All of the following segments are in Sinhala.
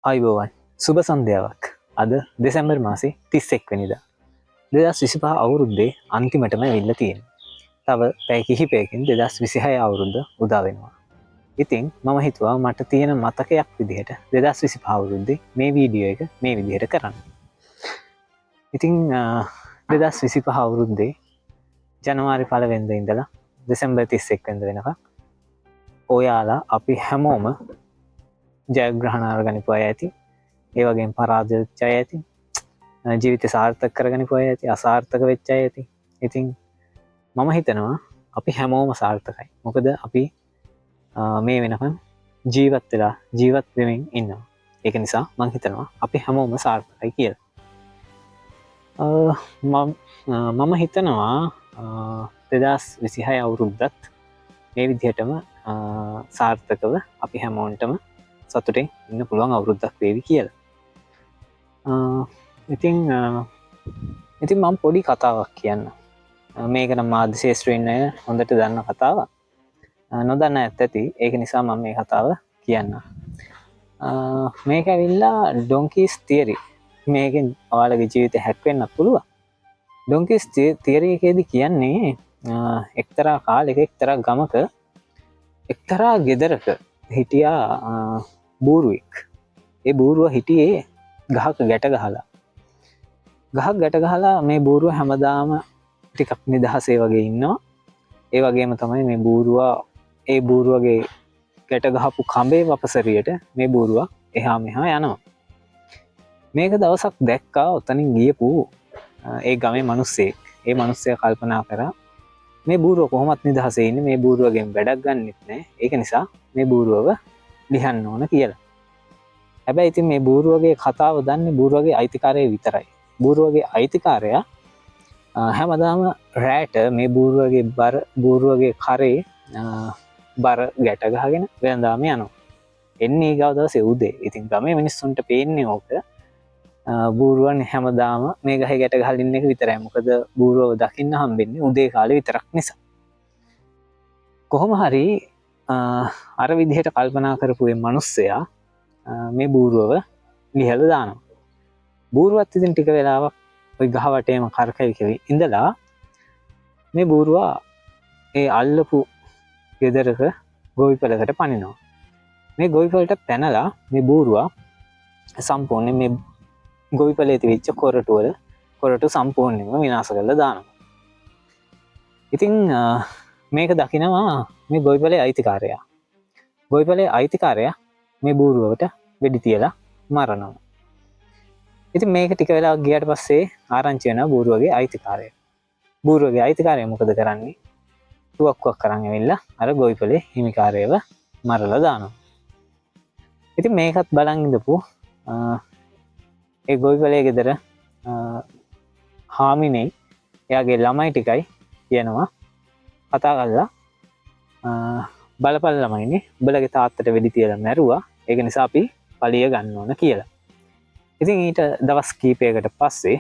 අයිබෝවන් සුබ සන්ධ්‍යාවක් අද දෙසැම්බර් මාසේ 31 වෙනිදා 2025 අවුරුද්දේ අන්තිමටම වෙන්න තියෙන. තව පැය කිහිපයකින් 2026 අවුරුද්ද උදා වෙනවා. ඉතින් මම හිතුවා මට තියෙන මතකයක් විදිහට 2025 අවුරුද්දේ මේ වීඩියෝ එක මේ විදිහට කරන්න. ඉතින් 2025 අවුරුද්දේ ජනවාරි 1 වෙනිදා ඉඳලා දෙසැම්බර් 31 වෙනිදා වෙනකම් ඔයාලා අපි හැමෝම ජයග්‍රහණ අරගනිපු අය ඇති, ඒ වගේම පරාජය වෙච්ච අය ඇති, ජීවිතය සාර්ථක කරගනිපු අය ඇති, අසාර්ථක වෙච්ච අය ඇති. ඉතින් මම හිතනවා අපි හැමෝම සාර්ථකයි. මොකද අපි මේ වෙනකන් ජීවත් වෙමින් ඉන්නවා. ඒක නිසා මම හිතනවා අපි හැමෝම සාර්ථකයි කියලා. මම හිතනවා 2026 අවුරුද්දත් මේ විදිහටම සාර්ථකව අපි හැමෝන්ටම සතුටෙන් ඉන්න පුළුවන් අවුරුද්දක් වේවි කියලා. ඉතින් මම පොඩි කතාවක් කියන්න. මේක නම් මාධ්‍ය ශාස්ත්‍රයෙන් අය හොඳට දන්න කතාවක්. නොදන්න ඇත්ත ඇති. ඒක නිසා මම මේ කතාව කියන්න. මේක ඇවිල්ලා ඩොන්කීස් තියරි. මේකෙන් ඔයාලගේ ජීවිතය හැක් වෙන්න පුළුවන්. ඩොන්කීස් තියරි එකේදී කියන්නේ එක්තරා කාලෙක එක්තරා ගමක එක්තරා ගෙදරක හිටියා බූරුවෙක්. ඒ බූරුව හිටියේ ගහක ගැට ගහලා මේ බූරුව හැමදාම ටිකක් නිදහසේ වගේ ඉන්නවා. ඒ වගේම තමයි මේ බූරුවා ඒ බූරුවගේ ගැට ගහපු කඹේ වපසරියට මේ බූරුවා එහා මෙහා යනවා. මේක දවසක් දැක්කා ඔතනින් ගියපු ඒ ගමේ මිනිස්සෙක්. ඒ මිනිස්සයා කල්පනා කරා මේ බූරුව කොහොමත් නිදහසේ ඉන්නේ, මේ බූරුවගෙන් වැඩක් ගන්නෙත් නැහැ. ඒක නිසා මේ බූරුවව ලිහන්න ඕන කියලා. හැබැයි ඉතින් මේ බූරුවගේ කතාව දන්නේ බූරුවගේ අයිතිකාරයා විතරයි. බූරුවගේ අයිතිකාරයා හැමදාම රැට මේ බූරුවගේ කරේ බර ගැට ගහගෙන වෙනදාම යනවා. එන්නේ ඊගව දවසේ උදේ. ඉතින් ගමේ මිනිස්සුන්ට පේන්නේ ඕක බූරුවන් හැමදාම මේ ගහේ ගැට ගහලා ඉන්න එක විතරයි. මොකද බූරුවව දකින්න හම්බෙන්නේ උදේ කාලේ විතරක් නිසා. කොහොම හරි අර විදිහට කල්පනා කරපු මේ මිනිස්සයා මේ බූරුවව ලිහලා දානවා. බූරුවත් ඉතින් ටික වෙලාවක් ওই ගහ වටේම කරකැවි ඉඳලා මේ බූරුවා ඒ අල්ලපු ගෙදරක ගොවිපලකට පනිනවා. මේ ගොවිපලට පැනලා මේ බූරුවා සම්පූර්ණයෙන් මේ ගොවිපලේ තිබිච්ච කොරටු සම්පූර්ණයෙන්ම විනාශ කරලා දානවා. ඉතින් මේක දකිනවා මේ ගොවිපලේ අයිතිකාරයා. ගොවිපලේ අයිතිකාරයා මේ බූරුවට වෙඩි තියලා මරනවා. ඉතින් මේක ටික වෙලාවක් ගියාට පස්සේ ආරංචි වෙනවා බූරුවගේ අයිතිකාරයා. බූරුවගේ අයිතිකාරයා මොකද කරන්නේ? තුවක්කුවක් අරන් ඇවිල්ලා අර ගොවිපලේ හිමිකාරයව මරලා දානවා. ඉතින් මේකත් බලන් ඉඳපු ඒ ගොවිපලේ ගෙදර හාමිනේ එයාගේ ළමයි ටිකයි කියනවා කතා කරලා බලපල් ළමයිනේ උඹලගේ තාත්තට වෙඩි තියලා මැරුවා. ඒක නිසා අපි පලිය ගන්න ඕන කියලා. ඉතින් ඊට දවස් කීපයකට පස්සේ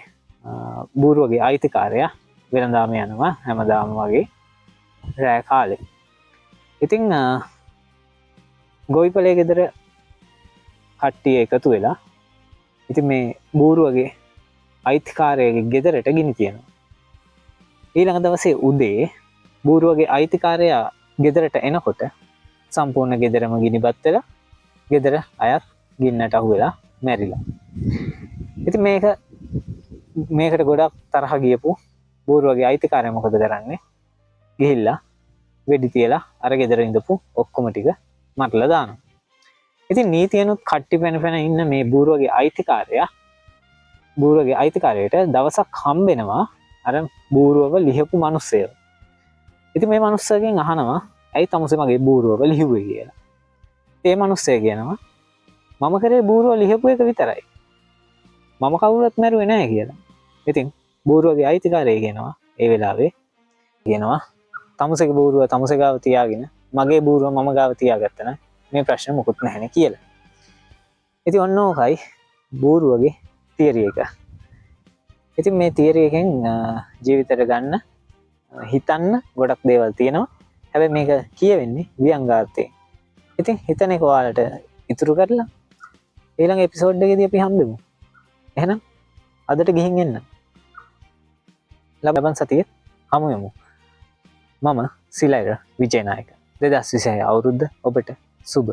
බූරුවගේ අයිතිකාරයා වෙනදාම යනවා හැමදාම වගේ රෑ කාලේ. ඉතින් ගොවිපලේ ගෙදර කට්ටිය එකතු වෙලා ඉතින් මේ බූරුවගේ අයිතිකාරයාගේ ගෙදරට ගිනි තියනවා. ඊළඟ දවසේ උදේ බූරුවගේ අයිතිකාරයා ගෙදරට එනකොට සම්පූර්ණ ගෙදරම ගිනිබත් වෙලා ගෙදර අයත් ගින්නට අහු වෙලා මැරිලා. ඉතින් මේකට ගොඩක් තරහ ගියපු බූරුවගේ අයිතිකාරයා මොකද කරන්නේ? ගිහිල්ලා වෙඩි තියලා අර ගෙදර ඉඳපු ඔක්කොම ටික මරලා දානවා. ඉතින් නීතියනුත් කට්ටි පැන ඉන්න මේ බූරුවගේ අයිතිකාරයට දවසක් හම්බෙනවා අර බූරුවව ලිහපු මිනිස්සයව. ඉතින් මේ මිනිස්සගෙන් අහනවා ඇයි තමුසේ මගේ බූරුවව ලිහුවේ කියලා. ඒ මිනිස්සයා කියනවා මම කරේ බූරුව ලිහපු එක විතරයි. මම කවුරුත් මැරුවේ නැහැ කියලා. ඉතින් බූරුවගේ අයිතිකාරයා කියනවා ඒ වෙලාවේ තමුසේගේ බූරුව තමුසේ ගාව තියාගෙන මගේ බූරුව මම ගාව තියාගත්තා නම් මේ ප්‍රශ්න මොකුත් නැහැනේ කියලා. ඉතින් ඔන්න ඕකයි බූරුවගේ තියරි එක. ඉතින් මේ තියරි එකෙන් ජීවිතයට ගන්න හිතන්න ගොඩක් දේවල් තියෙනවා. හැබැයි මේක කියවෙන්නේ ව්‍යංගාර්ථයෙන්. ඉතින් හිතන එක ඔයාලට ඉතුරු කරලා ඊළඟ එපිසෝඩ් එකේදී අපි හම්බෙමු. එහෙනම් අදට ගිහින් එන්න. ලබන සතියේ හමු වෙමු. මම සිලයිර විජේනායක. 2026 අවුරුද්ද ඔබට සුබ.